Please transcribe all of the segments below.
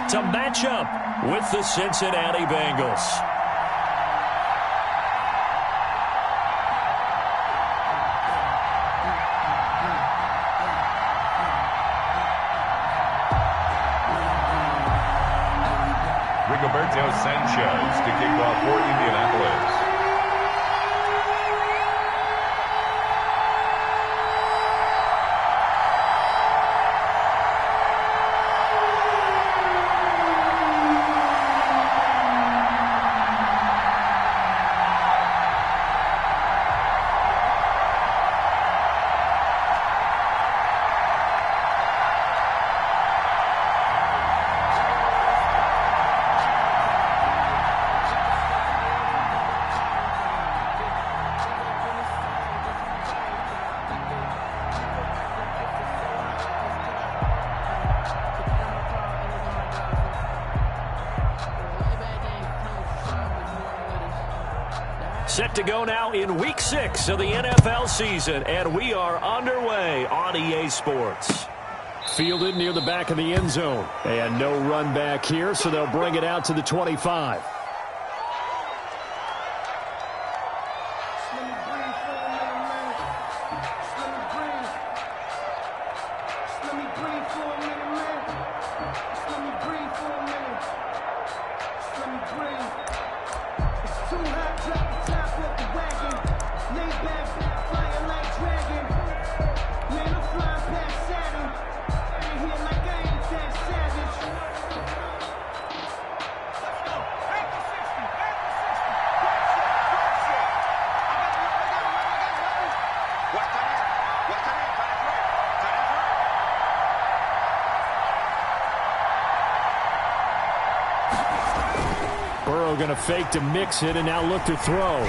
to match up with the Cincinnati Bengals. Sanchez to kick off for Indianapolis. Set to go now in Week 6 of the NFL season, and we are underway on EA Sports. Fielded near the back of the end zone, and no run back here, so they'll bring it out to the 25. Going to fake to mix it and now look to throw.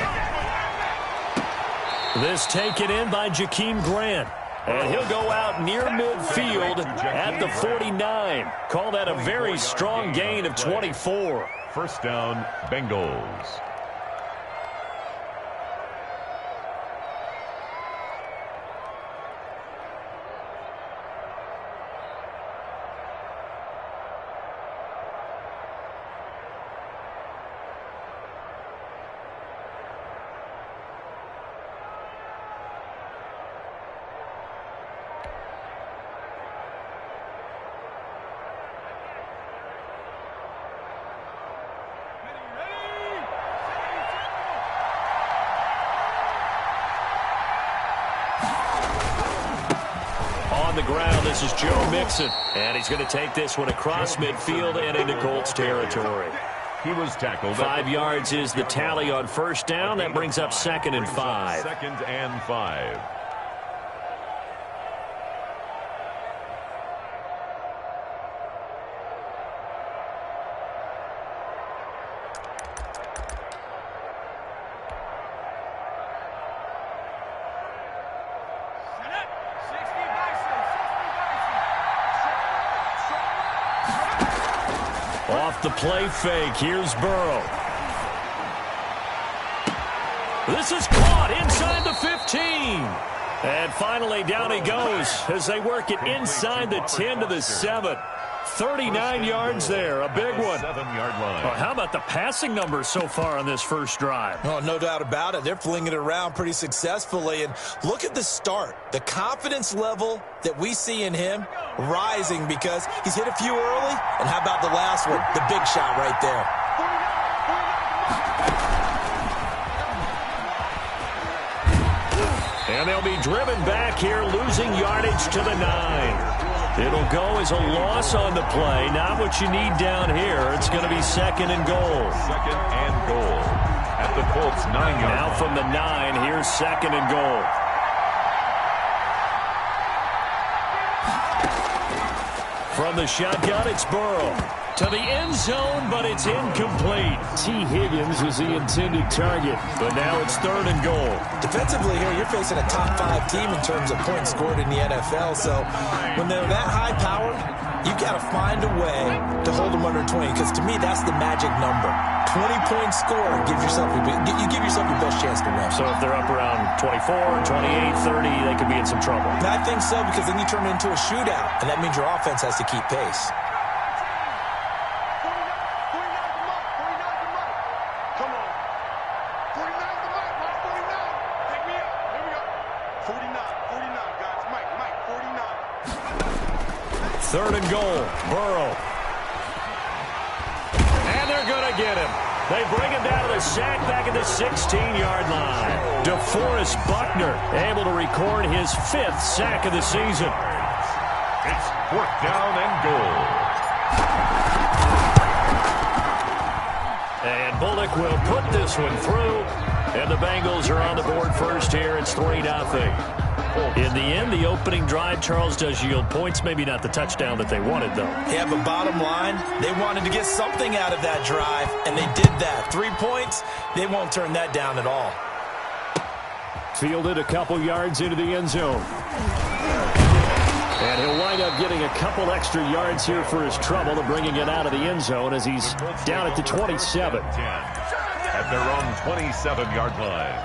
This taken in by Jakeem Grant. And he'll go out near midfield at the 49. Call that a very strong gain of 24. First down, Bengals. The ground. This is Joe Mixon, and he's going to take this one across midfield and into Colts territory. He was tackled. 5 yards is the tally on first down. That brings up 2nd and 5. 2nd and 5. Off the play fake, here's Burrow. This is caught inside the 15. And finally down he goes as they work it inside the 10 to the 7. 39 yards there, a big one. 7-yard line. Well, how about the passing numbers so far on this first drive? Oh, no doubt about it. They're flinging it around pretty successfully. And look at the start. The confidence level that we see in him rising because he's hit a few early. And how about the last one? The big shot right there. And they'll be driven back here, losing yardage to the 9. It'll go as a loss on the play. Not what you need down here. It's going to be 2nd and goal. 2nd and goal at the Colts 9-yard line. Now from the 9, here's 2nd and goal. From the shotgun, it's Burrow. To the end zone, but it's incomplete. T. Higgins was the intended target, but now it's 3rd and goal. Defensively here, you're facing a top 5 team in terms of points scored in the NFL. So when they're that high-powered, you've got to find a way to hold them under 20, because to me, that's the magic number. 20-point score gives yourself you give yourself your best chance to win. So if they're up around 24, 28, 30, they could be in some trouble. I think so, because then you turn it into a shootout, and that means your offense has to keep pace. 3rd and goal. Burrow. And they're going to get him. They bring him down to the sack back at the 16-yard line. DeForest Buckner able to record his 5th sack of the season. It's 4th down and goal. And Bullock will put this one through. And the Bengals are on the board first here. It's 3-0. In the end, the opening drive, Charles, does yield points. Maybe not the touchdown that they wanted, though. Yeah, but bottom line, they wanted to get something out of that drive, and they did that. 3 points, they won't turn that down at all. Fielded a couple yards into the end zone. And he'll wind up getting a couple extra yards here for his trouble to bringing it out of the end zone as he's down at the 27. At their own 27-yard line.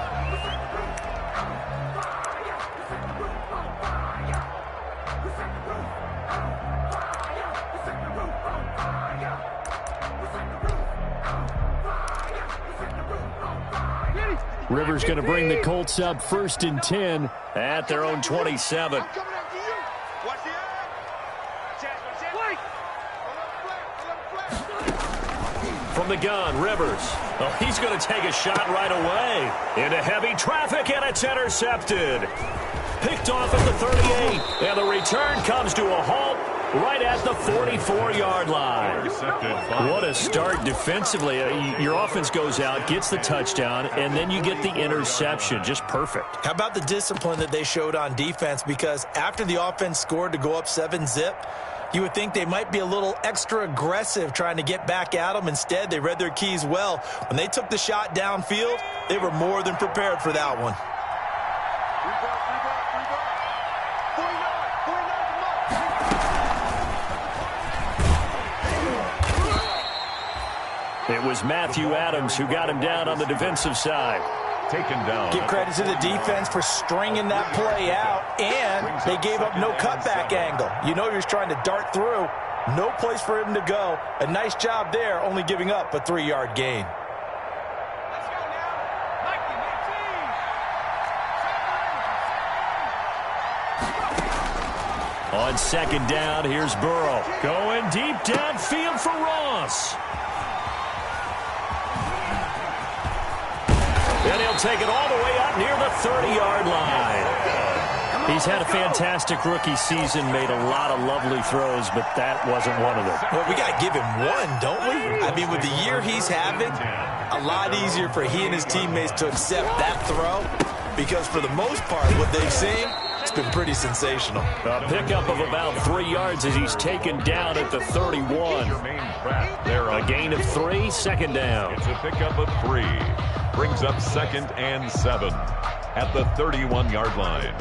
Rivers going to bring the Colts up 1st and 10 at their own 27. From the gun, Rivers. Oh, he's going to take a shot right away. Into heavy traffic, and it's intercepted. Picked off at the 38, and the return comes to a halt right at the 44-yard line. What a start defensively. Your offense goes out, gets the touchdown, and then you get the interception. Just perfect. How about the discipline that they showed on defense? Because after the offense scored to go up 7-zip, you would think they might be a little extra aggressive trying to get back at them. Instead, they read their keys well. When they took the shot downfield, they were more than prepared for that one. It was Matthew Adams who got him down on the defensive side. Taken down. Give credit to the defense for stringing that play out, and they gave up no cutback angle. You know you're trying to dart through. No place for him to go. A nice job there, only giving up a 3-yard gain. On 2nd down, here's Burrow. Going deep downfield for Ross. And he'll take it all the way up near the 30-yard line. He's had a fantastic rookie season, made a lot of lovely throws, but that wasn't one of them. Well, we got to give him one, don't we? I mean, with the year he's having, a lot easier for he and his teammates to accept that throw, because for the most part, what they've seen, it's been pretty sensational. A pickup of about 3 yards as he's taken down at the 31. A gain of 3, 2nd down. It's a pickup of 3. Brings up 2nd and 7 at the 31-yard line.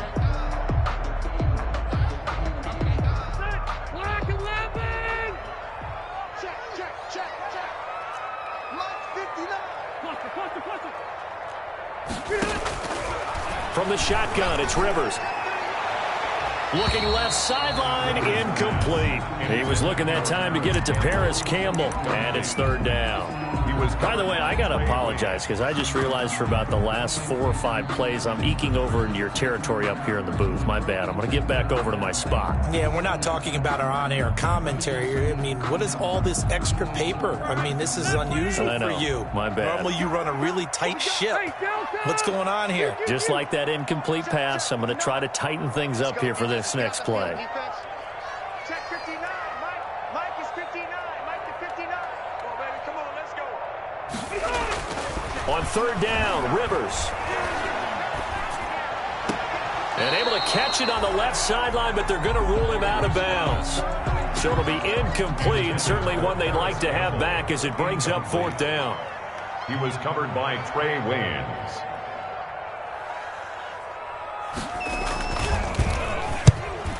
Black 11! Check. Black 59. From the shotgun, it's Rivers. Looking left sideline, incomplete. He was looking that time to get it to Paris Campbell, and it's 3rd down. By the way, I got to apologize because I just realized for about the last 4 or 5 plays, I'm eking over into your territory up here in the booth. My bad. I'm going to get back over to my spot. Yeah, we're not talking about our on-air commentary here. I mean, what is all this extra paper? I mean, this is unusual for you. My bad. Normally you run a really tight ship. What's going on here? Just like that incomplete pass, I'm going to try to tighten things up here for this next play. Check 59. Mike is 59. Mike is 59. Well, baby, come on, let's go. On 3rd down, Rivers. And able to catch it on the left sideline, but they're going to rule him out of bounds. So it'll be incomplete. Certainly one they'd like to have back as it brings up 4th down. He was covered by Trey Waynes.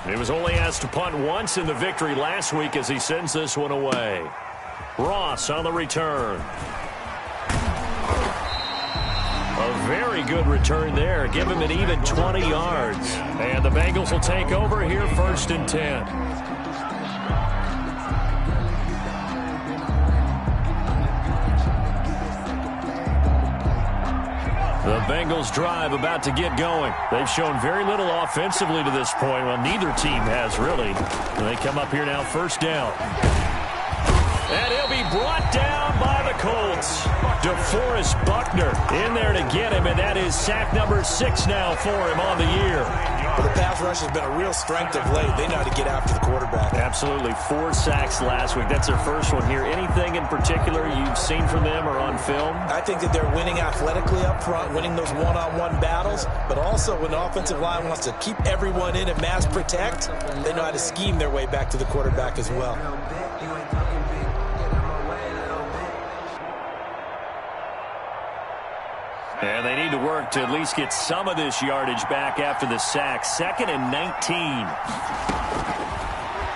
He was only asked to punt once in the victory last week as he sends this one away. Ross on the return. A very good return there. Give him an even 20 yards. And the Bengals will take over here 1st and 10. The Bengals drive about to get going. They've shown very little offensively to this point. Well, neither team has really. And they come up here now, first down. And he'll be brought down by the Colts. DeForest Buckner in there to get him, and that is sack number 6 now for him on the year. Well, the pass rush has been a real strength of late. They know how to get after the quarterback. Absolutely. 4 sacks last week. That's their first one here. Anything in particular you've seen from them or on film? I think that they're winning athletically up front, winning those one-on-one battles, but also when the offensive line wants to keep everyone in and mass protect, they know how to scheme their way back to the quarterback as well. And they need to work to at least get some of this yardage back after the sack. 2nd and 19.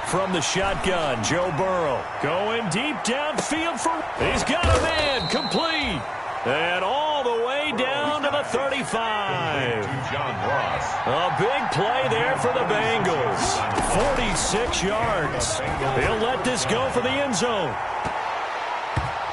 From the shotgun, Joe Burrow going deep downfield for... He's got a man, complete. And all the way down to the 35. John Ross. A big play there for the Bengals. 46 yards. He'll let this go for the end zone.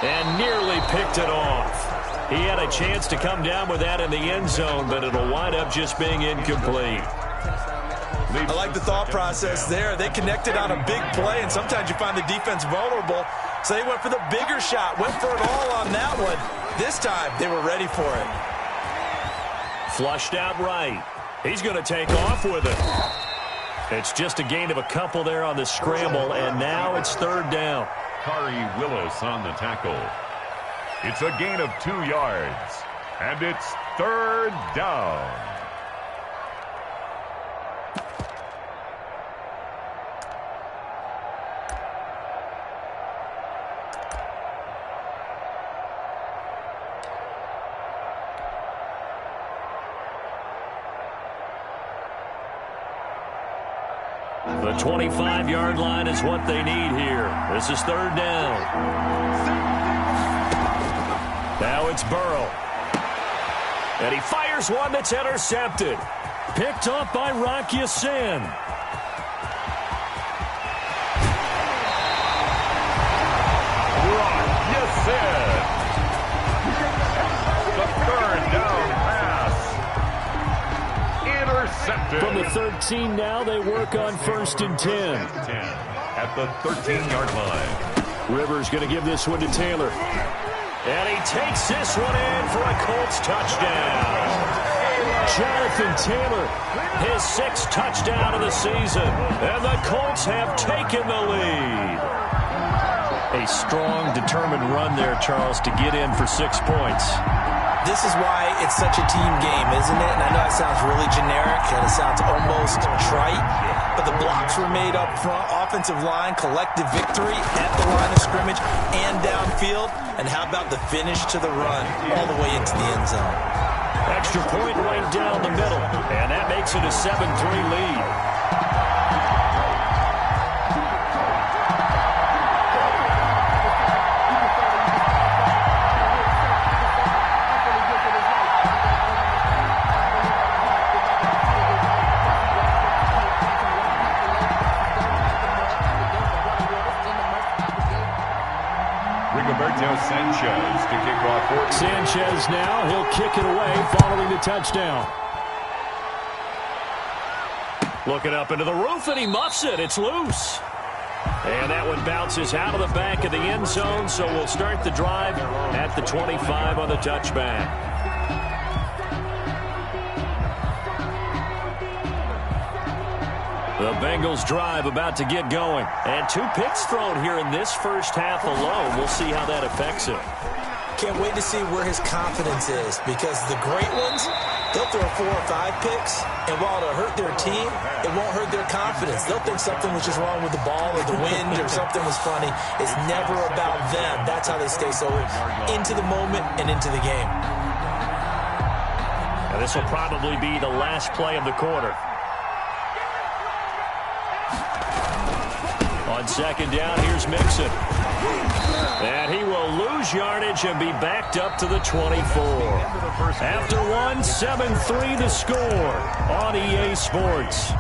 And nearly picked it off. He had a chance to come down with that in the end zone, but it'll wind up just being incomplete. I like the thought process there. They connected on a big play, and sometimes you find the defense vulnerable. So they went for the bigger shot, went for it all on that one. This time, they were ready for it. Flushed out right. He's going to take off with it. It's just a gain of a couple there on the scramble, and now it's 3rd down. Kari Willis on the tackle. It's a gain of 2 yards, and it's 3rd down. The 25-yard line is what they need here. This is 3rd down. Now it's Burrow. And he fires one that's intercepted. Picked off by Rock Ya-Sin. Rock Ya-Sin. The 3rd down pass. Intercepted. From the 13 now, they work on 1st and 10. At the 13-yard line. Rivers going to give this one to Taylor. And he takes this one in for a Colts touchdown. Jonathan Taylor, his 6th touchdown of the season. And the Colts have taken the lead. A strong, determined run there, Charles, to get in for 6 points. This is why it's such a team game, isn't it? And I know it sounds really generic and it sounds almost trite, but the blocks were made up front, offensive line, collective victory at the line of scrimmage and downfield. And how about the finish to the run all the way into the end zone? Extra point right down the middle, and that makes it a 7-3 lead. Sanchez to kick off. Sanchez now, he'll kick it away following the touchdown. Looking up into the roof, and he muffs it. It's loose. And that one bounces out of the back of the end zone, so we'll start the drive at the 25 on the touchback. The Bengals drive about to get going. And 2 picks thrown here in this first half alone. We'll see how that affects him. Can't wait to see where his confidence is, because the great ones, they'll throw 4 or 5 picks, and while it'll hurt their team, it won't hurt their confidence. They'll think something was just wrong with the ball or the wind or something was funny. It's never about them. That's how they stay so into the moment and into the game. And this will probably be the last play of the quarter. On 2nd down, here's Mixon. And he will lose yardage and be backed up to the 24. After one, 7-3 the score on EA Sports.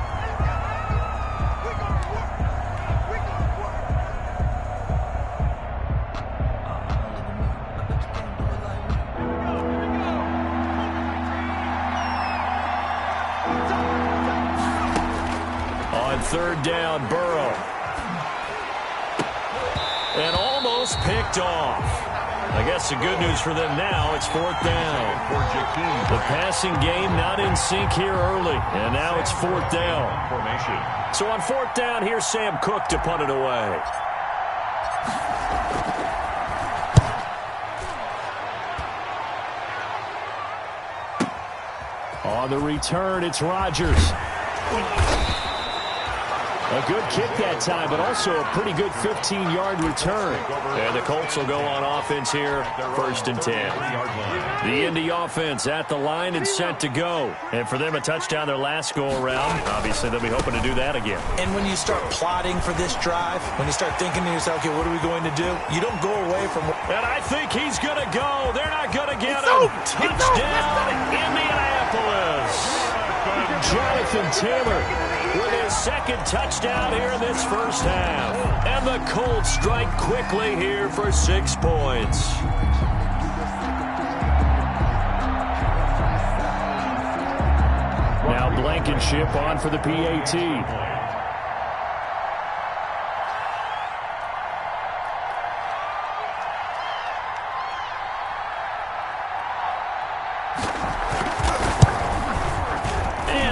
third down, Burrow. And almost picked off. I guess the good news for them now, it's fourth down. The passing game not in sync here early, and now it's fourth down. So on fourth down, here's Sam Cook to punt it away. On the return, it's Rodgers. A good kick that time, but also a pretty good 15-yard return. And the Colts will go on offense here, first and 10. The Indy offense at the line and set to go. And for them, a touchdown their last go-around. Obviously, they'll be hoping to do that again. And when you start plotting for this drive, when you start thinking to yourself, okay, what are we going to do? You don't go away from... And I think he's going to go. They're not going to get him. Touchdown, Indianapolis. Jonathan Taylor with his second touchdown here in this first half. And the Colts strike quickly here for 6 points. Now Blankenship on for the PAT.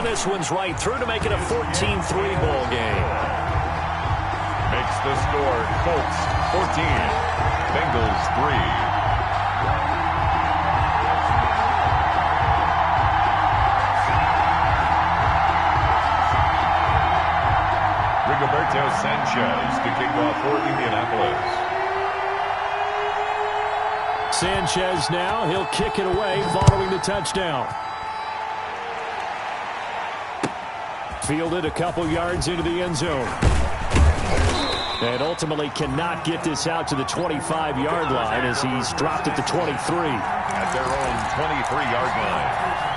This one's right through to make it a 14-3 ball game. Makes the score Colts 14, Bengals 3. Rigoberto Sanchez to kick off for Indianapolis. Sanchez now, he'll kick it away following the touchdown. Fielded a couple yards into the end zone. And ultimately cannot get this out to the 25-yard line as he's dropped at the 23. At their own 23-yard line.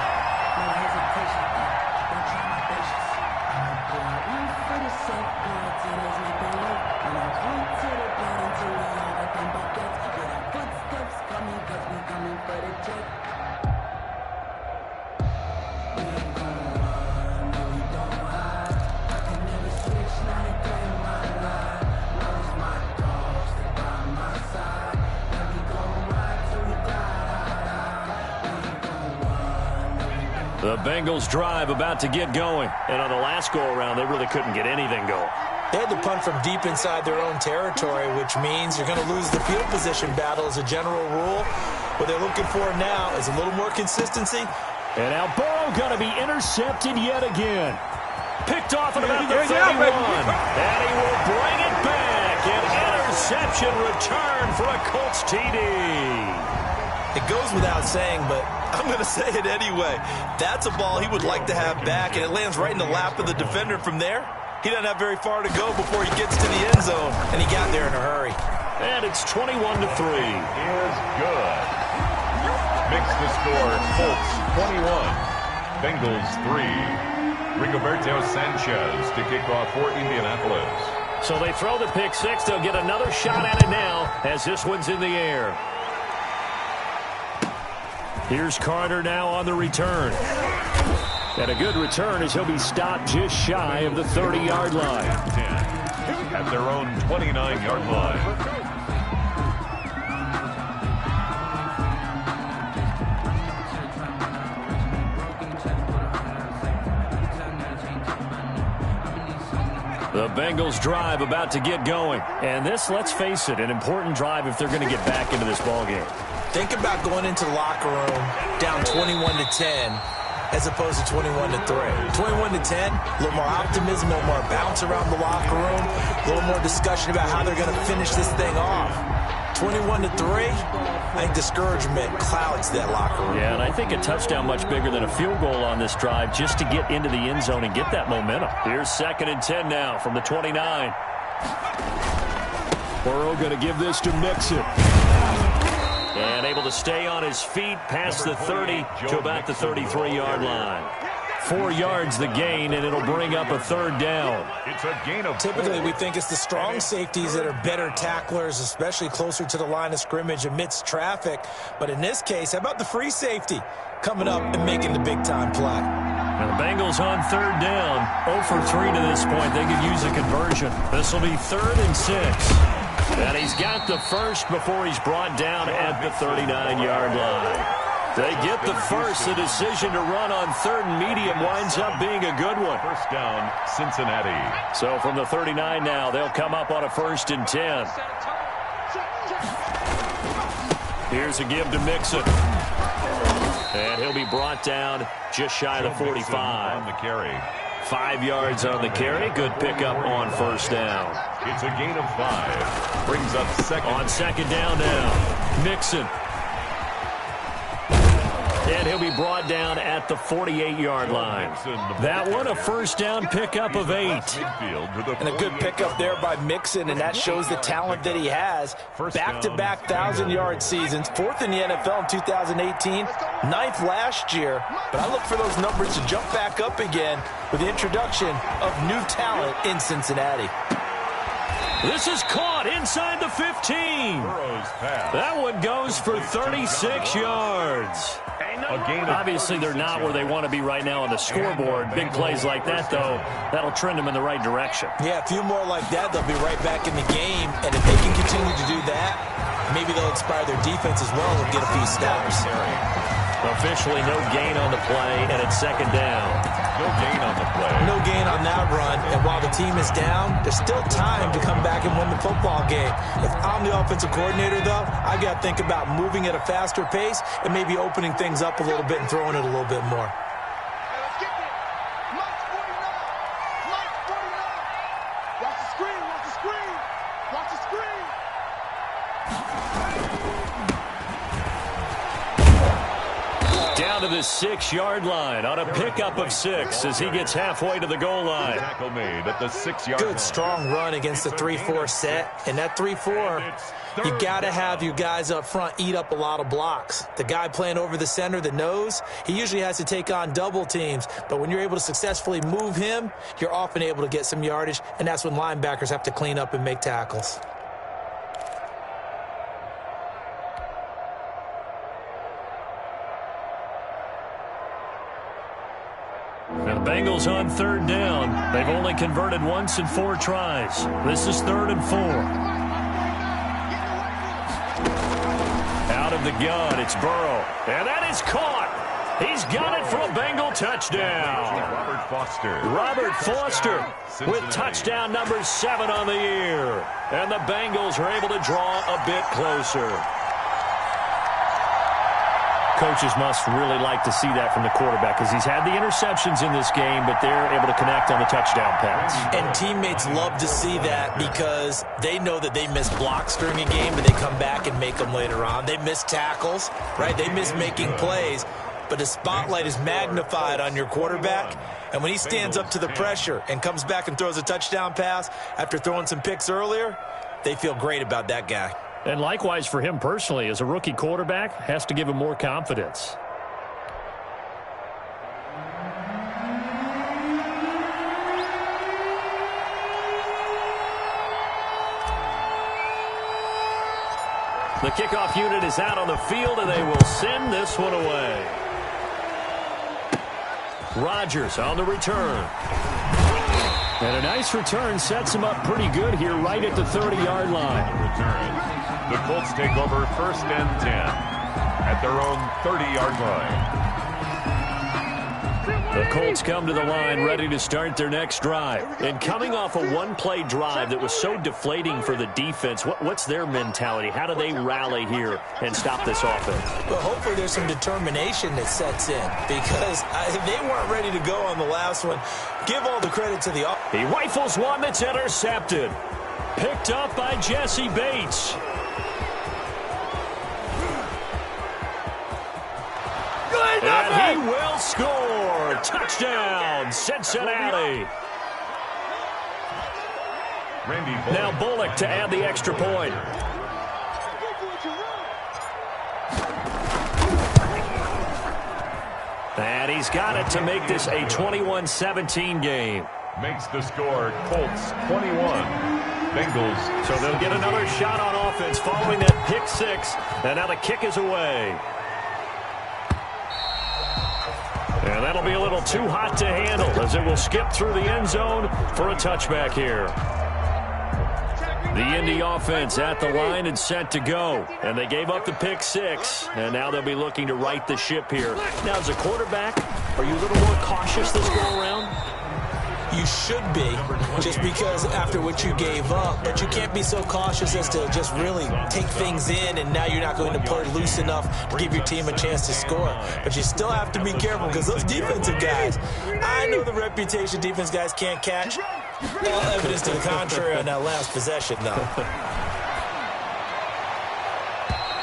The Bengals drive about to get going. And on the last go-around, they really couldn't get anything going. They had to punt from deep inside their own territory, which means you're going to lose the field position battle as a general rule. What they're looking for now is a little more consistency. And now Burrow going to be intercepted yet again. Picked off at about the 31. And he will bring it back. An interception return for a Colts TD. It goes without saying, but I'm going to say it anyway. That's a ball he would like to have back, and it lands right in the lap of the defender from there. He doesn't have very far to go before he gets to the end zone, and he got there in a hurry. And it's 21-3. Is good. Makes the score Colts 21, Bengals 3. Rigoberto Sanchez to kick off for Indianapolis. So they throw the pick six. They'll get another shot at it now as this one's in the air. Here's Carter now on the return. And a good return as he'll be stopped just shy of the 30-yard line. At their own 29-yard line. The Bengals drive about to get going. And this, let's face it, an important drive if they're going to get back into this ballgame. Think about going into the locker room down 21-10 as opposed to 21-3. 21-10, a little more optimism, a little more bounce around the locker room, a little more discussion about how they're going to finish this thing off. 21-3, I think discouragement clouds that locker room. Yeah, and I think a touchdown much bigger than a field goal on this drive just to get into the end zone and get that momentum. Here's 2nd and 10 now from the 29. Burrow going to give this to Mixon. And able to stay on his feet past the 30 to about the 33-yard line. 4 yards the gain, and it'll bring up a 3rd down. It's a gain of 4. Typically, we think it's the strong safeties that are better tacklers, especially closer to the line of scrimmage amidst traffic. But in this case, how about the free safety coming up and making the big-time play? And the Bengals on third down. 0 for 3 to this point. They could use a conversion. This will be 3rd and 6. And he's got the first before he's brought down at the 39-yard line. They get the first. The decision to run on 3rd and medium winds up being a good one. First down, Cincinnati. So from the 39 now, they'll come up on a 1st and 10. Here's a give to Mixon. And he'll be brought down just shy of the 45. On the carry. 5 yards on the carry. Good pickup on 1st down. It's a gain of 5. Brings up second. On 2nd down now, Mixon. And he'll be brought down at the 48-yard line. That one, a 1st down pickup of 8. And a good pickup there by Mixon, and that shows the talent that he has. Back-to-back 1,000-yard seasons, 4th in the NFL in 2018, 9th last year. But I look for those numbers to jump back up again with the introduction of new talent in Cincinnati. This is caught inside the 15. That one goes for 36 yards. Obviously, they're not where they want to be right now on the scoreboard. Big plays like that, though, that'll trend them in the right direction. Yeah, a few more like that, they'll be right back in the game. And if they can continue to do that, maybe they'll inspire their defense as well and get a few stops. Officially no gain on the play, and it's 2nd down. No gain on the play. No gain on that run. And while the team is down, there's still time to come back and win the football game. If I'm the offensive coordinator, though, I got to think about moving at a faster pace and maybe opening things up a little bit and throwing it a little bit more. Watch the screen, watch the screen, watch the screen. Down to the 6-yard line on a pickup of 6 as he gets halfway to the goal line. Tackle made at the 6-yard line. Good, strong run against the 3-4 set. And that 3-4, you got to have your guys up front eat up a lot of blocks. The guy playing over the center, the nose, he usually has to take on double teams. But when you're able to successfully move him, you're often able to get some yardage, and that's when linebackers have to clean up and make tackles. Now the Bengals on 3rd down. They've only converted once in 4 tries. This is 3rd and 4. Out of the gun, it's Burrow. And that is caught. He's got it for a Bengal touchdown. Robert Foster with touchdown number 7 on the year. And the Bengals are able to draw a bit closer. Coaches must really like to see that from the quarterback because he's had the interceptions in this game, but they're able to connect on the touchdown pass. And teammates love to see that because they know that they miss blocks during a game, but they come back and make them later on. They miss tackles, right? They miss making plays, but the spotlight is magnified on your quarterback. And when he stands up to the pressure and comes back and throws a touchdown pass after throwing some picks earlier, they feel great about that guy. And likewise for him personally, as a rookie quarterback, has to give him more confidence. The kickoff unit is out on the field, and they will send this one away. Rodgers on the return. And a nice return sets him up pretty good here right at the 30-yard line. Return. The Colts take over 1st and 10 at their own 30-yard line. The Colts come to the line ready to start their next drive. And coming off a one-play drive that was so deflating for the defense, what's their mentality? How do they rally here and stop this offense? Well, hopefully there's some determination that sets in because they weren't ready to go on the last one. Give all the credit to the offense. He rifles one that's intercepted. Picked up by Jesse Bates. And he will score. Touchdown, Cincinnati. Now Bullock to add the extra point. And he's got it to make this a 21-17 game. Makes the score Colts 21. Bengals. So they'll get another shot on offense following that pick 6. And now the kick is away. And that'll be a little too hot to handle as it will skip through the end zone for a touchback here. The Indy offense at the line and set to go. And they gave up the pick six. And now they'll be looking to right the ship here. Now, as a quarterback, are you a little more cautious this go around? You should be, just because after what you gave up. But you can't be so cautious as to just really take things in, and now you're not going to play loose enough to give your team a chance to score. But you still have to be careful because those defensive guys, I know the reputation defense guys can't catch. All evidence to the contrary on that last possession, though.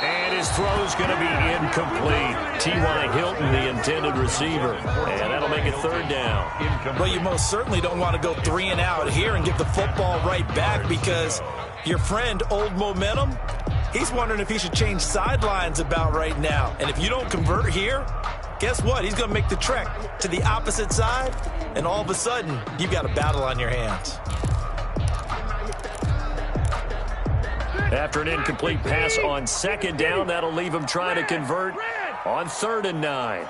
And his throw's going to be incomplete. T.Y. Hilton, the intended receiver. And that'll make it third down. Well, you most certainly don't want to go 3 and out here and get the football right back because your friend, Old Momentum, he's wondering if he should change sidelines about right now. And if you don't convert here, guess what? He's going to make the trek to the opposite side, and all of a sudden, you've got a battle on your hands. After an incomplete pass on second down, that'll leave him trying to convert on 3rd and 9.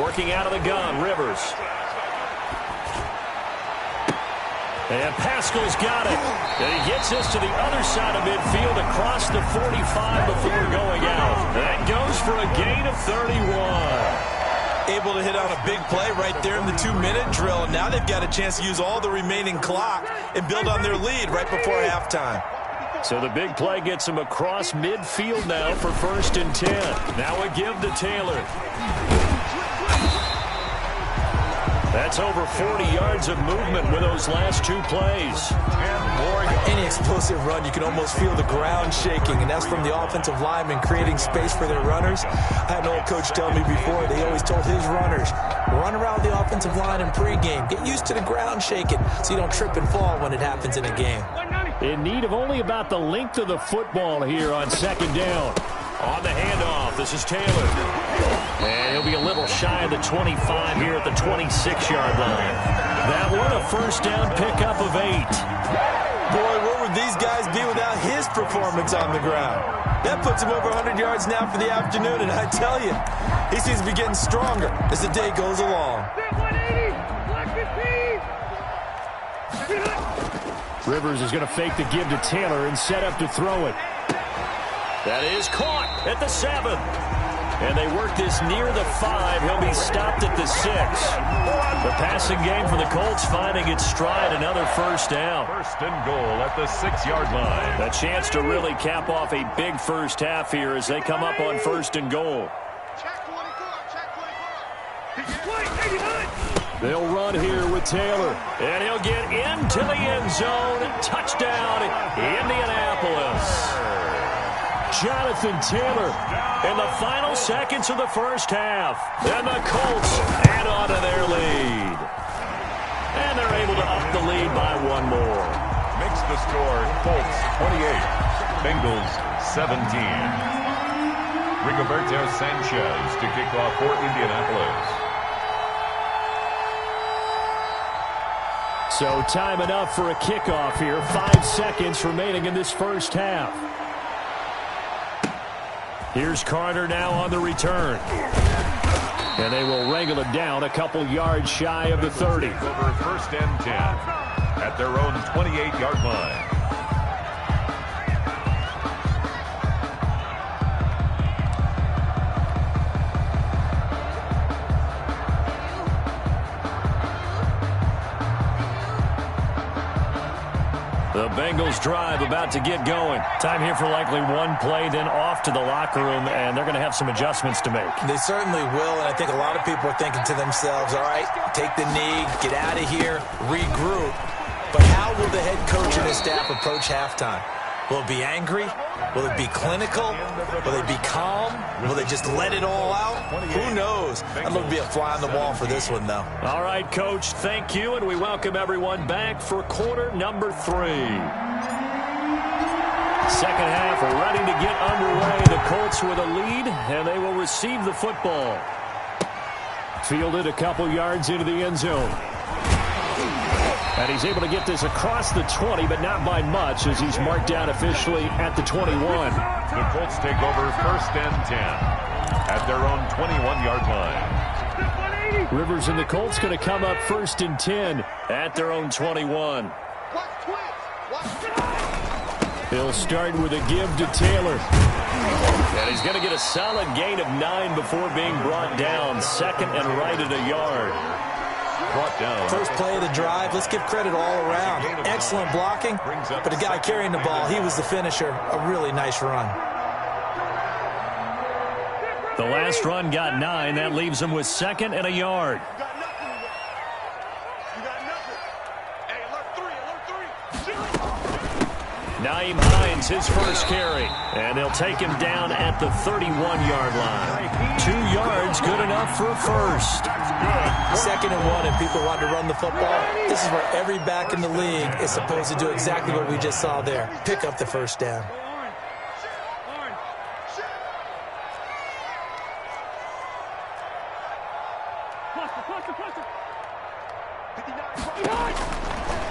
Working out of the gun, Rivers. And Pascal's got it. And he gets this to the other side of midfield across the 45 before going out. That goes for a gain of 31. Able to hit on a big play right there in the 2-minute drill. Now they've got a chance to use all the remaining clock and build on their lead right before halftime. So the big play gets him across midfield now for 1st and 10. Now a give to Taylor. That's over 40 yards of movement with those last 2 plays. Any explosive run, you can almost feel the ground shaking, and that's from the offensive linemen creating space for their runners. I had an old coach tell me before, they always told his runners, run around the offensive line in pregame. Get used to the ground shaking so you don't trip and fall when it happens in a game. In need of only about the length of the football here on 2nd down. On the handoff, this is Taylor. And he'll be a little shy of the 25 here at the 26-yard line. That one, a 1st down pickup of 8. Boy, where would these guys be without his performance on the ground? That puts him over 100 yards now for the afternoon, and I tell you, he seems to be getting stronger as the day goes along. Rivers is going to fake the give to Taylor and set up to throw it. That is caught at the 7. And they work this near the 5. He'll be stopped at the 6. The passing game for the Colts finding its stride, another 1st down. 1st and goal at the 6-yard line. A chance to really cap off a big first half here as they come up on 1st and goal. Check 24, check 24. They'll run here with Taylor. And he'll get into the end zone. Touchdown, Indianapolis. Jonathan Taylor in the final seconds of the first half. And the Colts add on to their lead. And they're able to up the lead by 1 more. Makes the score Colts 28, Bengals 17. Rigoberto Sanchez to kick off for Indianapolis. So time enough for a kickoff here. 5 seconds remaining in this first half. Here's Carter now on the return. And they will wrangle it down a couple yards shy of the 30. Over 1st and 10 at their own 28-yard line. The Bengals drive about to get going. Time here for likely 1 play, then off to the locker room, and they're going to have some adjustments to make. They certainly will, and I think a lot of people are thinking to themselves, all right, take the knee, get out of here, regroup. But how will the head coach and his staff approach halftime? Will it be angry? Will it be clinical? Will they be calm? Will they just let it all out? Who knows? I'd love to be a fly on the wall for this one, though. All right, Coach, thank you, and we welcome everyone back for quarter number 3. Second half ready to get underway. The Colts with a lead, and they will receive the football. Fielded a couple yards into the end zone. And he's able to get this across the 20, but not by much as he's marked down officially at the 21. The Colts take over 1st and 10 at their own 21-yard line. Rivers and the Colts going to come up 1st and 10 at their own 21. He'll start with a give to Taylor. And he's going to get a solid gain of 9 before being brought down. 2nd and right at a yard. Brought down. First play of the drive. Let's give credit all around. Excellent blocking, but the guy carrying the ball, he was the finisher. A really nice run. The last run got 9. That leaves him with 2nd and a yard. Naeem Hines, his first carry. And they'll take him down at the 31-yard line. 2 yards, good enough for a first. 2nd and 1, and people want to run the football. This is where every back in the league is supposed to do exactly what we just saw there. Pick up the first down.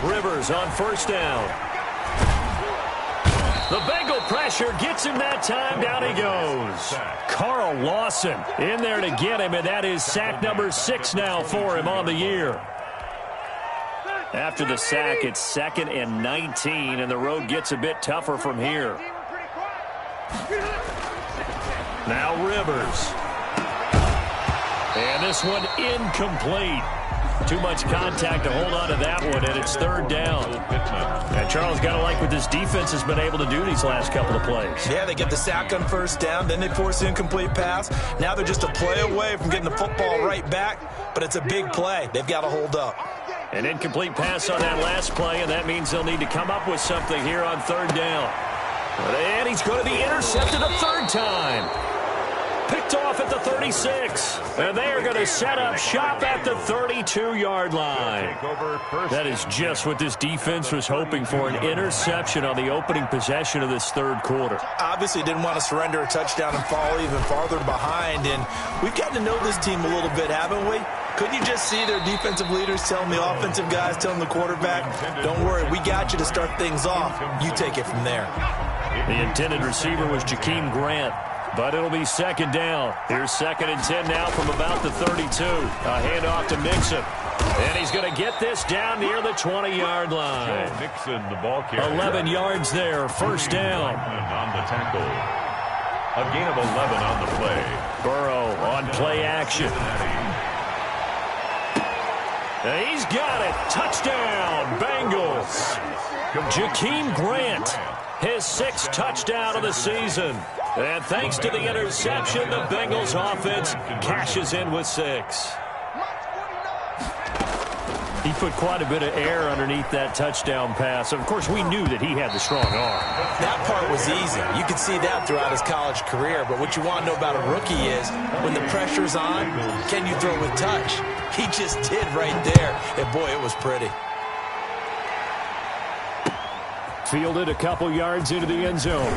Rivers on 1st down. The Bengal pressure gets him that time. Down he goes. Carl Lawson in there to get him, and that is sack number 6 now for him on the year. After the sack, it's 2nd and 19, and the road gets a bit tougher from here. Now Rivers. And this one incomplete. Too much contact to hold on to that one, and it's 3rd down. And Charles got to like what this defense has been able to do these last couple of plays. Yeah, they get the sack on 1st down, then they force the incomplete pass. Now they're just a play away from getting the football right back, but it's a big play. They've got to hold up. An incomplete pass on that last play, and that means they'll need to come up with something here on 3rd down. And he's going to be intercepted a 3rd time. Picked off at the 36. And they are going to set up shop at the 32-yard line. That is just what this defense was hoping for, an interception on the opening possession of this 3rd quarter. Obviously didn't want to surrender a touchdown and fall even farther behind. And we've gotten to know this team a little bit, haven't we? Couldn't you just see their defensive leaders telling the offensive guys, telling the quarterback, don't worry, we got you to start things off. You take it from there. The intended receiver was Jakeem Grant. But it'll be 2nd down. Here's 2nd and 10 now from about the 32. A handoff to Mixon. And he's going to get this down near the 20-yard line. Joe Mixon, the ball carrier. 11 yards there, 1st down. On the tackle. A gain of 11 on the play. Burrow on play action. And he's got it. Touchdown, Bengals. Jakeem Grant, his 6th touchdown of the season. And thanks to the interception, the Bengals offense cashes in with 6. He put quite a bit of air underneath that touchdown pass. Of course, we knew that he had the strong arm. That part was easy. You could see that throughout his college career. But what you want to know about a rookie is when the pressure's on, can you throw with touch? He just did right there. And, boy, it was pretty. Fielded a couple yards into the end zone.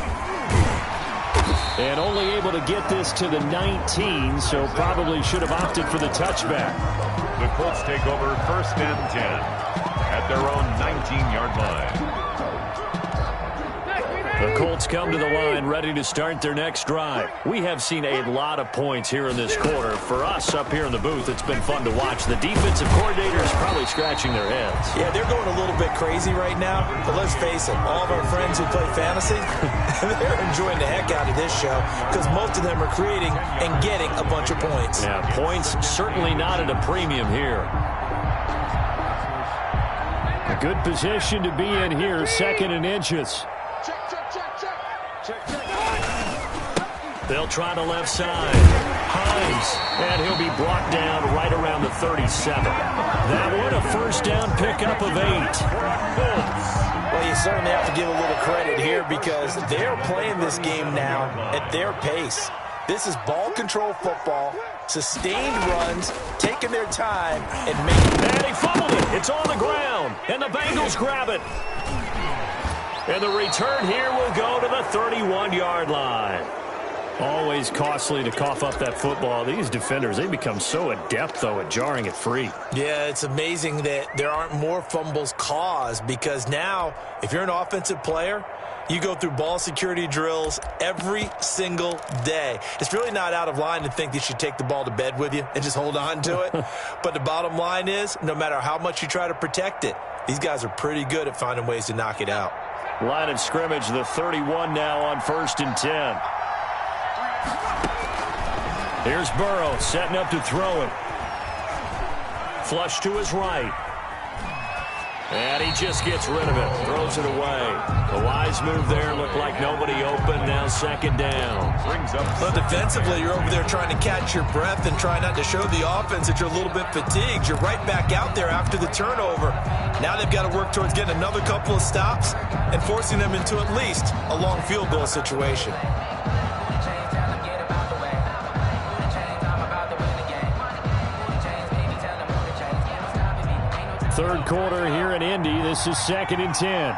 And only able to get this to the 19, so probably should have opted for the touchback. The Colts take over 1st and 10 at their own 19-yard line. The Colts come to the line ready to start their next drive. We have seen a lot of points here in this quarter. For us up here in the booth, it's been fun to watch. The defensive coordinators probably scratching their heads. Yeah, they're going a little bit crazy right now. But let's face it, all of our friends who play fantasy, they're enjoying the heck out of this show because most of them are creating and getting a bunch of points. Yeah, points certainly not at a premium here. A good position to be in here, 2nd and inches. They'll try the left side. Hines, and he'll be brought down right around the 37. That one a 1st down pickup of 8. Well, you certainly have to give a little credit here because they're playing this game now at their pace. This is ball control football, sustained runs, taking their time, and making... And he fumbled it. It's on the ground, and the Bengals grab it. And the return here will go to the 31-yard line. Always costly to cough up that football. These defenders, they become so adept, though, at jarring it free. Yeah, it's amazing that there aren't more fumbles caused because now, if you're an offensive player, you go through ball security drills every single day. It's really not out of line to think that you should take the ball to bed with you and just hold on to it. But the bottom line is, no matter how much you try to protect it, these guys are pretty good at finding ways to knock it out. Line of scrimmage, the 31 now on 1st and 10. Here's Burrow setting up to throw it. Flush to his right. And he just gets rid of it. Throws it away. A wise move there. Looked like nobody open. Now 2nd down. Well, defensively, you're over there trying to catch your breath and try not to show the offense that you're a little bit fatigued. You're right back out there after the turnover. Now they've got to work towards getting another couple of stops and forcing them into at least a long field goal situation. Third quarter here in Indy. This is 2nd and 10.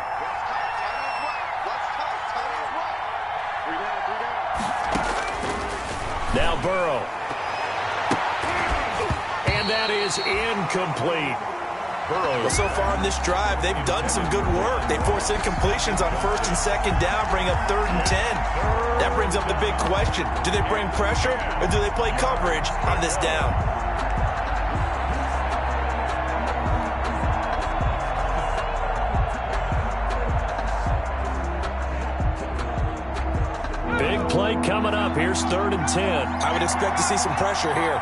Now Burrow. And that is incomplete. Well, so far in this drive, they've done some good work. They force incompletions on 1st and 2nd down, bring up 3rd and 10. That brings up the big question. Do they bring pressure or do they play coverage on this down? Big play coming up. Here's 3rd and 10. I would expect to see some pressure here.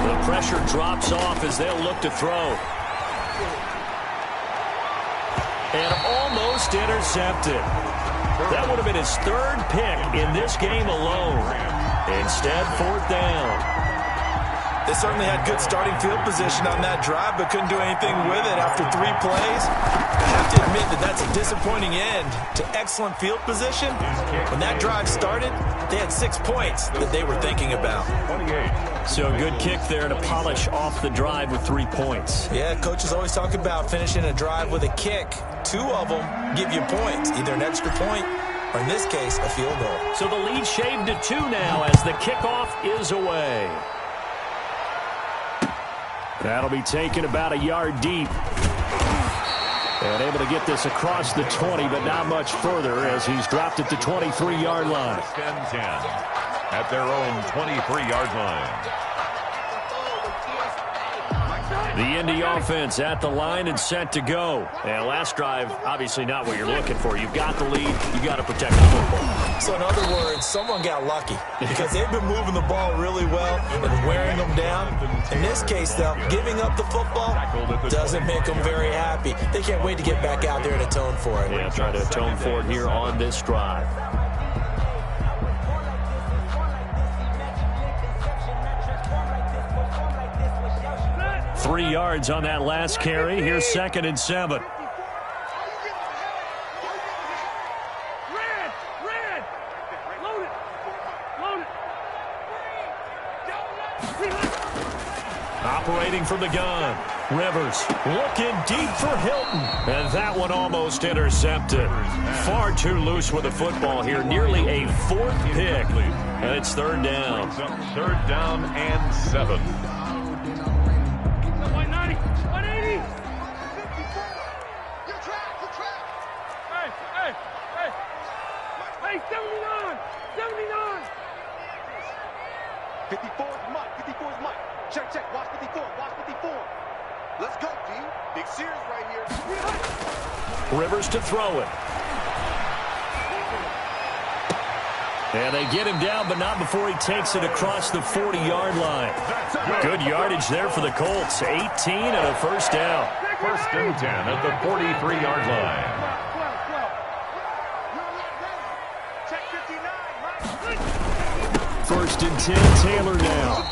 The pressure drops off as they'll look to throw. And almost intercepted. That would have been his 3rd pick in this game alone. Instead, 4th down. They certainly had good starting field position on that drive, but couldn't do anything with it after 3 plays. I have to admit that that's a disappointing end to excellent field position. When that drive started, they had 6 points that they were thinking about. So a good kick there to polish off the drive with 3 points. Yeah, coaches always talk about finishing a drive with a kick. 2 of them give you points, either an extra point or, in this case, a field goal. So the lead shaved to 2 now as the kickoff is away. That'll be taken about a yard deep. And able to get this across the 20, but not much further as he's dropped at the 23-yard line. 10 at their own 23-yard line. The Indy offense at the line and set to go. And last drive, obviously not what you're looking for. You've got the lead. You got to protect the football. So in other words, someone got lucky because they've been moving the ball really well and wearing them down. In this case, though, giving up the football doesn't make them very happy. They can't wait to get back out there and atone for it. Yeah, try to atone for it here on this drive. 3 yards on that last carry. Here's 2nd and 7. Operating from the gun. Rivers looking deep for Hilton. And that one almost intercepted. Far too loose with the football here. Nearly a 4th pick. And it's 3rd down. 3rd down and 7. 190, 180. Hey, 79, 79. 54 is Mike, 54 is Mike. Check, watch 54, watch 54. Let's go, G. Big Sears right here. Rivers to throw it. And they get him down, but not before he takes it across the 40-yard line. Good yardage there for the Colts. 18 and a 1st down. 1st and 10 at the 43-yard line. Check 59, Mike. 1st and 10, Taylor now.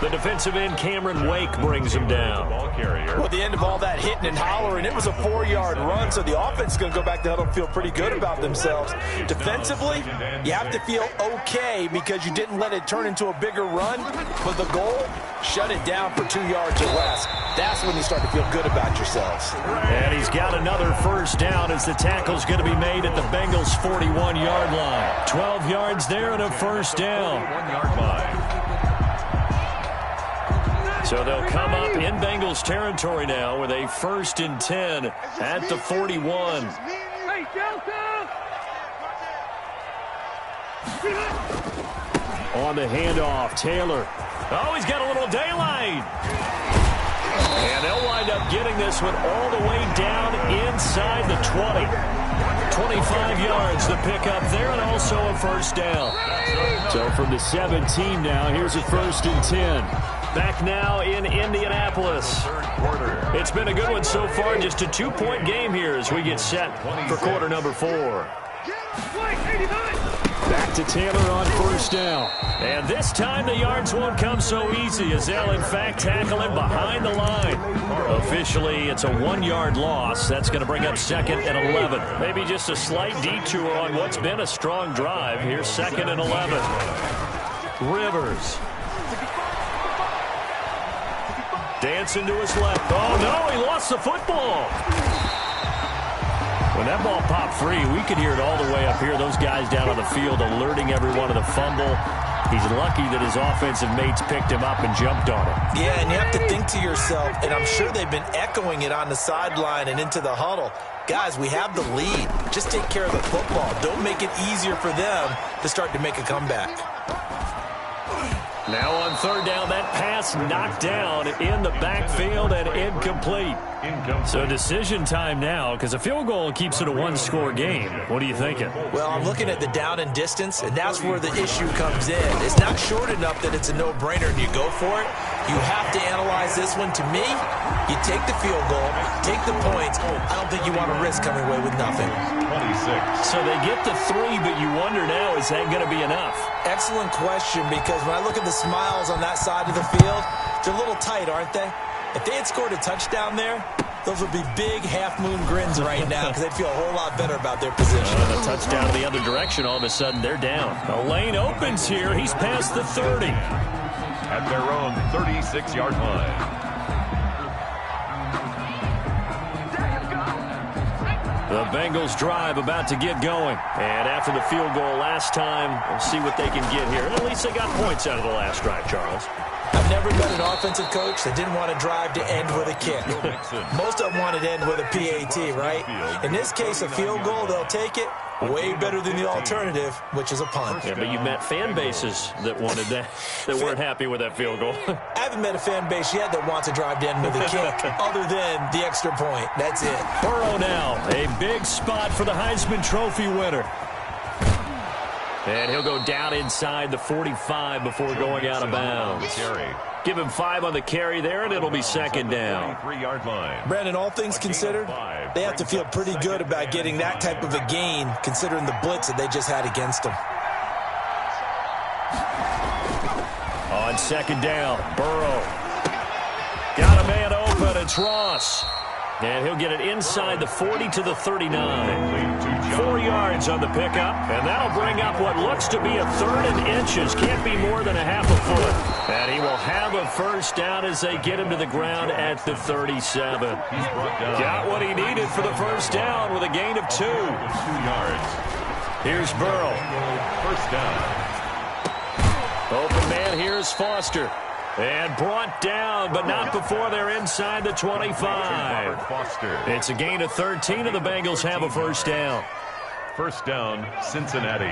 The defensive end, Cameron Wake, brings him down. Well, at the end of all that hitting and hollering, it was a 4-yard run, so the offense is going to go back to huddle and feel pretty good about themselves. Defensively, you have to feel okay because you didn't let it turn into a bigger run, but the goal, shut it down for 2 yards or less. That's when you start to feel good about yourselves. And he's got another first down as the tackle's going to be made at the Bengals' 41-yard line. 12 yards there and a first down. 1-yard line. So they'll come up in Bengals territory now with a 1st and 10 at the 41. Hey, Delta! On the handoff, Taylor. Oh, he's got a little daylight. And they'll wind up getting this one all the way down inside the 20. 25 yards the pickup there and also a first down. So from the 17 now, here's a 1st and 10. Back now in Indianapolis. It's been a good one so far. Just a 2-point game here as we get set for quarter number 4. Back to Taylor on first down. And this time the yards won't come so easy as they'll in fact tackle him behind the line. Officially, it's a 1-yard loss. That's going to bring up 2nd and 11. Maybe just a slight detour on what's been a strong drive. Here's 2nd and 11. Rivers. Dancing to his left. Oh, no, he lost the football. When that ball popped free, we could hear it all the way up here. Those guys down on the field alerting everyone of the fumble. He's lucky that his offensive mates picked him up and jumped on him. Yeah, and you have to think to yourself, and I'm sure they've been echoing it on the sideline and into the huddle. Guys, we have the lead. Just take care of the football. Don't make it easier for them to start to make a comeback. Now on 3rd down, that pass knocked down in the backfield and incomplete. So decision time now because a field goal keeps it a 1-score game. What are you thinking? Well, I'm looking at the down and distance, and that's where the issue comes in. It's not short enough that it's a no-brainer and you go for it. You have to analyze this one. To me, you take the field goal, take the points. I don't think you want to risk coming away with nothing. 26. So they get the 3, but you wonder now, is that going to be enough? Excellent question, because when I look at the smiles on that side of the field, they're a little tight, aren't they? If they had scored a touchdown there, those would be big half-moon grins right now because they'd feel a whole lot better about their position. A touchdown the other direction, all of a sudden they're down. The lane opens here. He's past the 30. At their own 36-yard line. The Bengals drive about to get going. And after the field goal last time, we'll see what they can get here. At least they got points out of the last drive, Charles. I've never met an offensive coach that didn't want to drive to end with a kick. Most of them wanted to end with a PAT, right? In this case, a field goal, they'll take it. Way better than the alternative, which is a punt. Yeah, but you met fan bases that wanted that, that weren't happy with that field goal. I haven't met a fan base yet that wants to drive to end with a kick, other than the extra point. That's it. Burrow now, a big spot for the Heisman Trophy winner. And he'll go down inside the 45 before going out of bounds. Give him 5 on the carry there, and it'll be 2nd down. 3-yard line. Brandon, all things considered, they have to feel pretty good about getting that type of a gain, considering the blitz that they just had against them. On 2nd down, Burrow. Got a man open, it's Ross. And he'll get it inside the 40 to the 39. 4 yards on the pickup, and that'll bring up what looks to be a 3rd and inches. Can't be more than a half a foot. And he will have a first down as they get him to the ground at the 37. Got what he needed for the first down with a gain of 2. 2 yards. Here's Burrow. First down. Open man, here's Foster. And brought down, but not before they're inside the 25. It's a gain of 13, and the Bengals have a first down. First down, Cincinnati.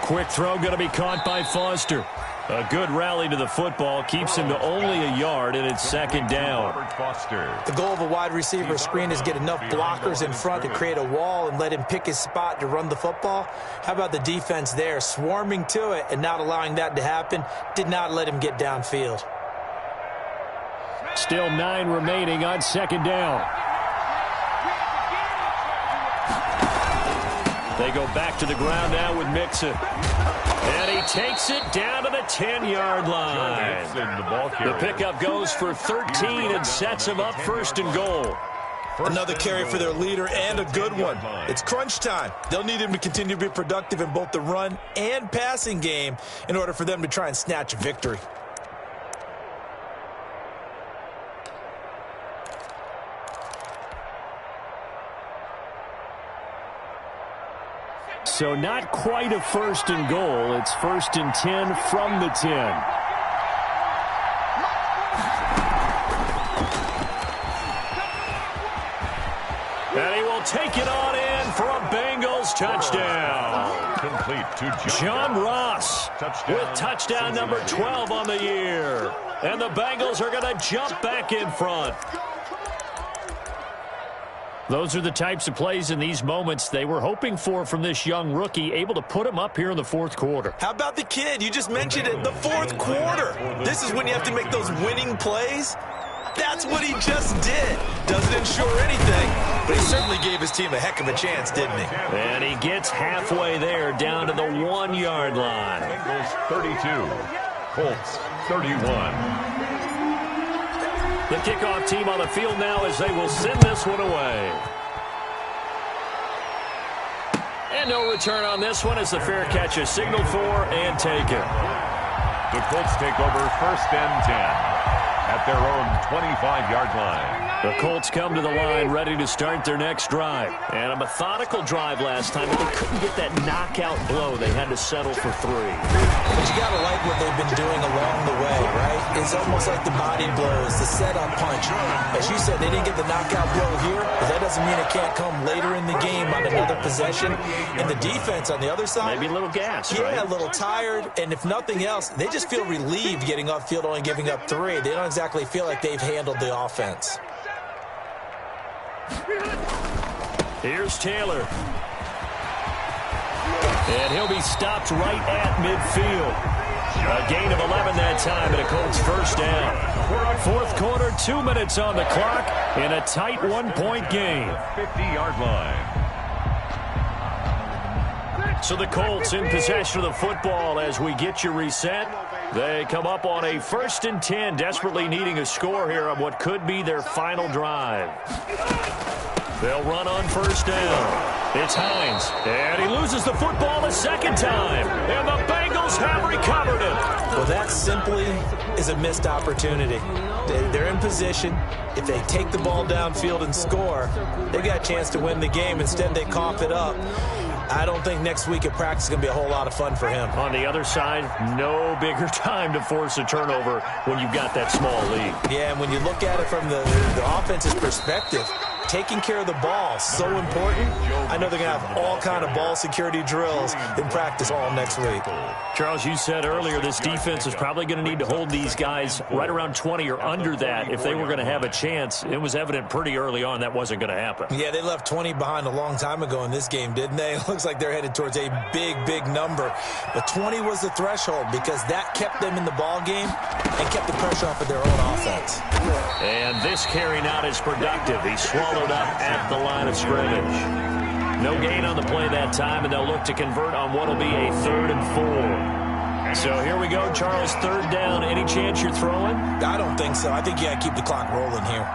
Quick throw going to be caught by Foster. A good rally to the football keeps him to only a yard, and it's 2nd down. The goal of a wide receiver screen is get enough blockers in front to create a wall and let him pick his spot to run the football. How about the defense there, swarming to it and not allowing that to happen? Did not let him get downfield. Still 9 remaining on 2nd down. They go back to the ground now with Mixon. And he takes it down to the 10-yard line. The pickup goes for 13 and sets him up 1st and goal. Another carry for their leader, and a good one. It's crunch time. They'll need him to continue to be productive in both the run and passing game in order for them to try and snatch a victory. So not quite a 1st and goal. It's 1st and 10 from the 10. And he will take it on in for a Bengals touchdown. Complete to John Ross with touchdown number 12 on the year. And the Bengals are going to jump back in front. Those are the types of plays in these moments they were hoping for from this young rookie, able to put him up here in the 4th quarter. How about the kid? You just mentioned it, the 4th quarter. This is when you have to make those winning plays. That's what he just did. Doesn't ensure anything, but he certainly gave his team a heck of a chance, didn't he? And he gets halfway there, down to the 1-yard line. Bengals 32, Colts 31. The kickoff team on the field now as they will send this one away. And no return on this one as the fair catch is signaled for and taken. The Colts take over 1st and 10 at their own 25-yard line. The Colts come to the line ready to start their next drive. And a methodical drive last time, but they couldn't get that knockout blow. They had to settle for 3. But you got to like what they've been doing along the way, right? It's almost like the body blows, the setup punch. As you said, they didn't get the knockout blow here, but that doesn't mean it can't come later in the game on another possession. And the defense on the other side, maybe a little gas, yeah, right? A little tired. And if nothing else, they just feel relieved getting off field, only giving up 3. They don't exactly feel like they've handled the offense. Here's Taylor. And he'll be stopped right at midfield. A gain of 11 that time and a Colts 1st down. 4th quarter, 2 minutes on the clock in a tight 1-point game. 50-yard line. So the Colts in possession of the football as we get you reset. They come up on a 1st and 10, desperately needing a score here on what could be their final drive. They'll run on 1st down. It's Hines, and he loses the football a 2nd time, and the Bengals have recovered it. Well, that simply is a missed opportunity. They're in position. If they take the ball downfield and score, they've got a chance to win the game. Instead, they cough it up. I don't think next week at practice is going to be a whole lot of fun for him. On the other side, no bigger time to force a turnover when you've got that small lead. Yeah, and when you look at it from the offense's perspective, taking care of the ball, so important. I know they're going to have all kind of ball security drills in practice all next week. Charles, you said earlier this defense is probably going to need to hold these guys right around 20 or under that if they were going to have a chance. It was evident pretty early on that wasn't going to happen. Yeah, they left 20 behind a long time ago in this game, didn't they? It looks like they're headed towards a big, big number. But 20 was the threshold because that kept them in the ball game and kept the pressure off of their own offense. And this carry out is productive. He swallowed up at the line of scrimmage. No gain on the play that time, and they'll look to convert on what will be a 3rd and 4. So here we go, Charles, 3rd down. Any chance you're throwing? I don't think so. I think you got to keep the clock rolling here.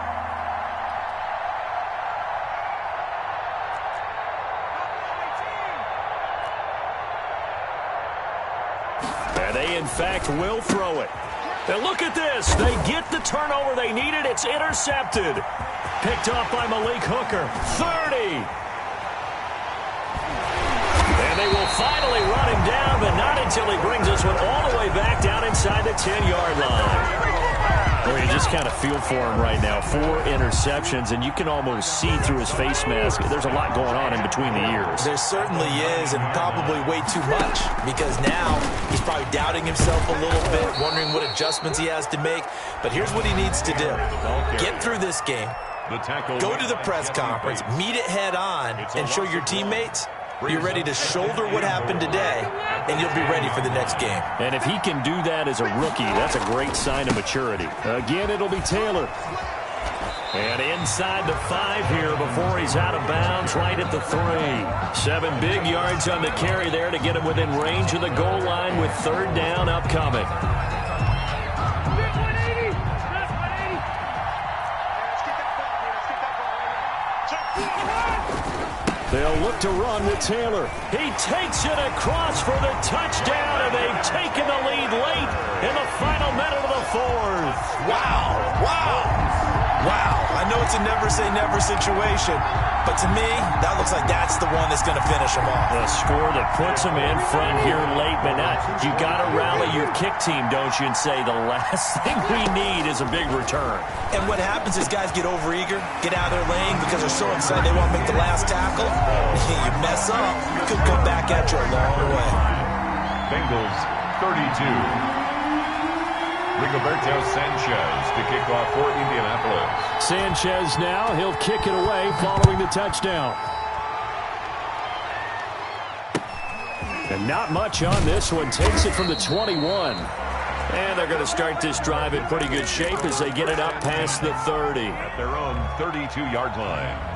And they, in fact, will throw it. And look at this. They get the turnover they needed. It's intercepted. Picked off by Malik Hooker. 30. And they will finally run him down, but not until he brings this one all the way back down inside the 10-yard line. Well, you just kind of feel for him right now. 4 interceptions, and you can almost see through his face mask. There's a lot going on in between the ears. There certainly is, and probably way too much, because now he's probably doubting himself a little bit, wondering what adjustments he has to make. But here's what he needs to do. Get through this game. Go to the press conference, meet it head on, and show your teammates you're ready to shoulder what happened today, and you'll be ready for the next game. And if he can do that as a rookie, that's a great sign of maturity. Again, it'll be Taylor. And inside the 5 here before he's out of bounds right at the 3. 7 big yards on the carry there to get him within range of the goal line with 3rd down upcoming. They'll look to run with Taylor. He takes it across for the touchdown, and they've taken the lead late in the final minute of the 4th. Wow, wow. Wow, I know it's a never-say-never situation, but to me, that looks like that's the one that's going to finish them off. A score that puts them in front here late, but you got to rally your kick team, don't you, and say the last thing we need is a big return. And what happens is guys get overeager, get out of their lane because they're so excited they want to make the last tackle. You mess up, it could come back at you a long way. Bengals 32. Rigoberto Sanchez to kick off for Indianapolis. Sanchez now, he'll kick it away following the touchdown. And not much on this one. Takes it from the 21. And they're going to start this drive in pretty good shape as they get it up past the 30. At their own 32-yard line.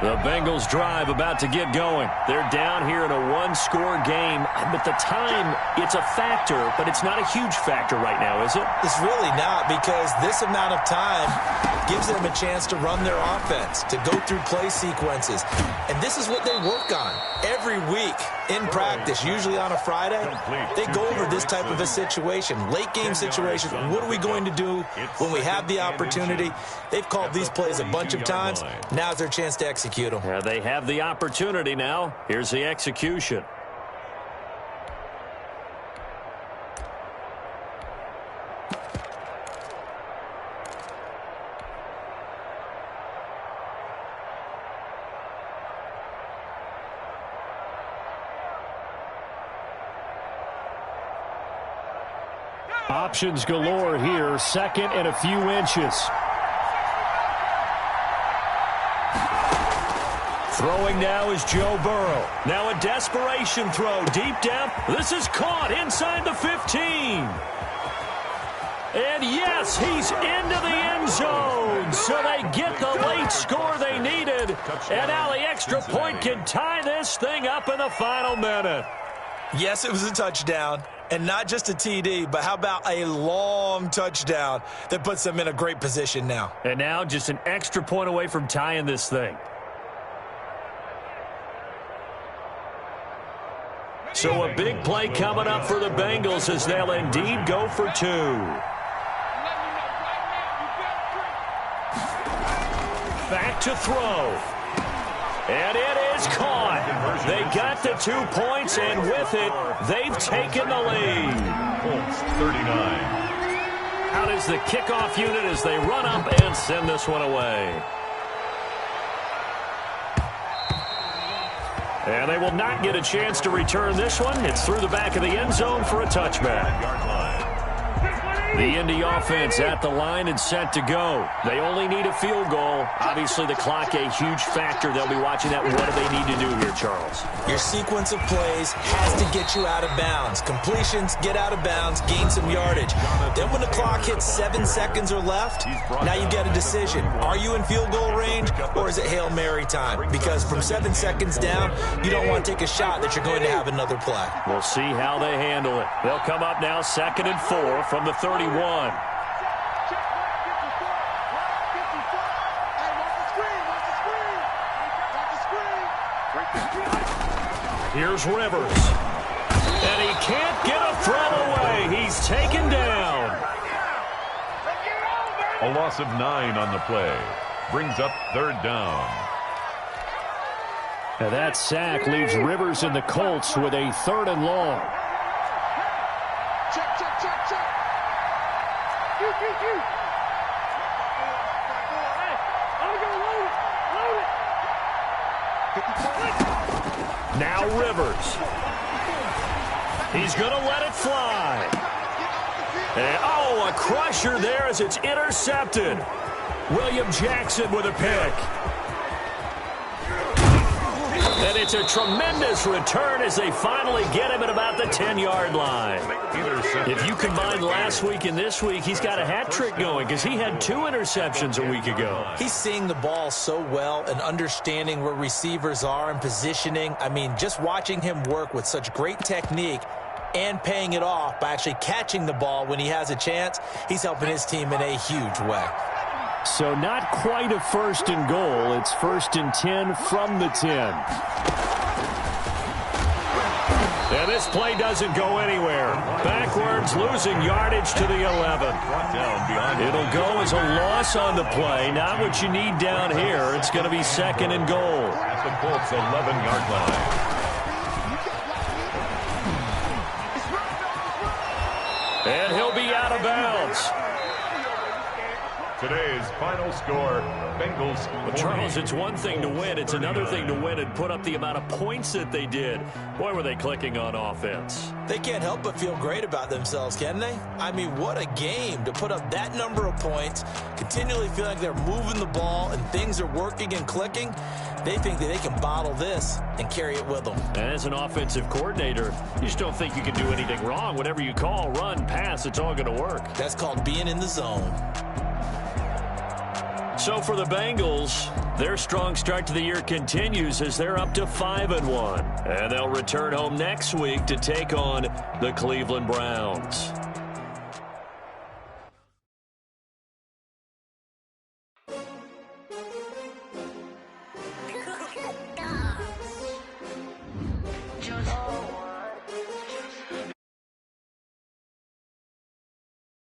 The Bengals drive about to get going. They're down here in a one-score game, but the time, it's a factor, but it's not a huge factor right now, is it? It's really not, because this amount of time gives them a chance to run their offense, to go through play sequences. And this is what they work on every week in practice, usually on a Friday. They go over this type of a situation, late-game situation. What are we going to do when we have the opportunity? They've called these plays a bunch of times. Now's their chance to execute them. Yeah, they have the opportunity now. Here's the execution. Options galore here. 2nd and a few inches. Throwing now is Joe Burrow. Now a desperation throw deep down. This is caught inside the 15. And yes, he's into the end zone. So they get the late score they needed. And now the extra point can tie this thing up in the final minute. Yes, it was a touchdown. And not just a TD, but how about a long touchdown that puts them in a great position now. And now just an extra point away from tying this thing. So a big play coming up for the Bengals as they'll indeed go for 2. Back to throw. And it is caught. They got the 2 points, and with it, they've taken the lead. Colts 39. Out is the kickoff unit as they run up and send this one away. And they will not get a chance to return this one. It's through the back of the end zone for a touchback. The Indy offense at the line and set to go. They only need a field goal. Obviously, the clock a huge factor. They'll be watching that. What do they need to do here, Charles? Your sequence of plays has to get you out of bounds. Completions, get out of bounds, gain some yardage. Then when the clock hits 7 seconds or left, now you get a decision. Are you in field goal range, or is it Hail Mary time? Because from 7 seconds down, you don't want to take a shot that you're going to have another play. We'll see how they handle it. They'll come up now 2nd and 4 from the 31. Here's Rivers. And he can't get a throw away. He's taken down. A loss of 9 on the play. Brings up 3rd down. And that sack leaves Rivers and the Colts with a 3rd and long. Now Rivers. He's going to let it fly. And, oh, a crusher there as it's intercepted. William Jackson with a pick. And it's a tremendous return as they finally get him at about the 10-yard line. If you combine last week and this week, he's got a hat trick going because he had 2 interceptions a week ago. He's seeing the ball so well and understanding where receivers are and positioning. I mean, just watching him work with such great technique and paying it off by actually catching the ball when he has a chance, he's helping his team in a huge way. So not quite a 1st and goal. It's 1st and 10 from the 10. And this play doesn't go anywhere. Backwards, losing yardage to the 11. It'll go as a loss on the play. Not what you need down here. It's going to be 2nd and goal. At the Colts' 11-yard line. And he'll be out of bounds. Today's final score, Bengals. But Charles, it's one thing to win. It's another thing to win and put up the amount of points that they did. Boy, were they clicking on offense. They can't help but feel great about themselves, can they? I mean, what a game to put up that number of points, continually feel like they're moving the ball and things are working and clicking. They think that they can bottle this and carry it with them. And as an offensive coordinator, you just don't think you can do anything wrong. Whatever you call, run, pass, it's all going to work. That's called being in the zone. So for the Bengals, their strong start to the year continues as they're up to 5-1. And they'll return home next week to take on the Cleveland Browns.